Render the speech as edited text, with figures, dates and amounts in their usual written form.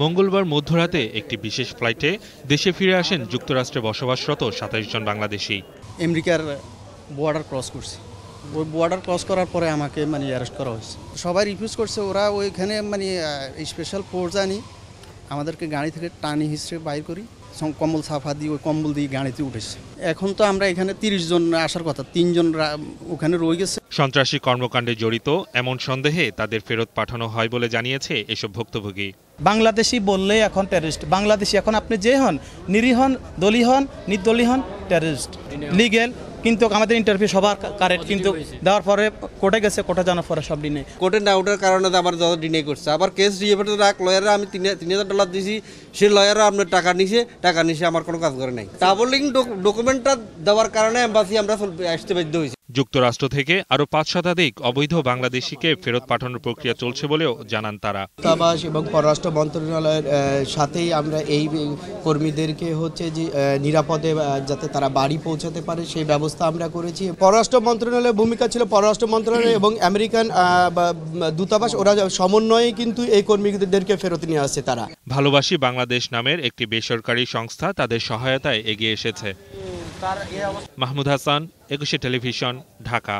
মঙ্গলবার মধ্যরাতে একটি বিশেষ ফ্লাইটে দেশে ফিরে আসেন যুক্তরাষ্ট্রে বসবাসরত ২৭ জন বাংলাদেশি। আমেরিকার বর্ডার ক্রস করছি, ওই বর্ডার ক্রস করার পরে আমাকে অ্যারেস্ট করা হয়েছে। সবাই রিফিউজ করছে, ওরা ওইখানে স্পেশাল ফোর্স আনি আমাদেরকে গাড়ি থেকে টানি হিসেবে বাইর করি, কম্বল সাফা দিয়ে ওই কম্বল দিয়ে গাড়িতে উঠেছে। এখন তো আমরা এখানে ৩০ জন আসার কথা, ৩ জন ওখানে রয়ে গেছে। সন্ত্রাসী কর্মকাণ্ডে জড়িত এমন সন্দেহে তাদের ফেরত পাঠানো হয় বলে জানিয়েছে এসব ভুক্তভোগী। বাংলাদেশি বললেই এখন টেররিস্ট। বাংলাদেশি এখন আপনি যে হন, নিরীহ হন, দলীয় হন, নির্দলীয় হন, টেররিস্ট লিগেল। কিন্তু আমাদের ইন্টারভিউ সবার কারেক্ট, কিন্তু দেওয়ার পরে কোর্টে গেছে, কোর্টে জানার পরে সব ডিনে। কোর্টে না ওঠার কারণে আবার যত ডিনে করছে, আবার কেস রিপোর্টে রাখ লয়াররা আমি $৩,০০০ দিয়েছি, সেই লয়াররা আপনার টাকা নিছে আমার কোনো কাজ করে নাই। ট্রাভেলিং ডকুমেন্টটা দেওয়ার কারণে এম্বাসি আমরা আসতে বাধ্য হয়েছি। যুক্তরাষ্ট্র থেকে আরও ৫ শতাধিক অবৈধ বাংলাদেশিকে ফেরত পাঠানোর প্রক্রিয়া চলছে বলেও জানান তারা। দূতাবাস এবং পররাষ্ট্র মন্ত্রণালয়ের সাথেই আমরা এই কর্মীদেরকে যে নিরাপদে যাতে তারা বাড়ি পৌঁছাতে পারে সেই ব্যবস্থা আমরা করেছি। পররাষ্ট্র মন্ত্রণালয়ের ভূমিকা ছিল, পররাষ্ট্র মন্ত্রণালয় এবং আমেরিকান দূতাবাস ওরা সমন্বয়ে কিন্তু এই কর্মীদেরকে ফেরত নিয়ে আসছে। তারা ভালোবাসি বাংলাদেশ নামের একটি বেসরকারি সংস্থা তাদের সহায়তায় এগিয়ে এসেছে। মাহমুদ হাসান, ২১ টেলিভিশন, ঢাকা।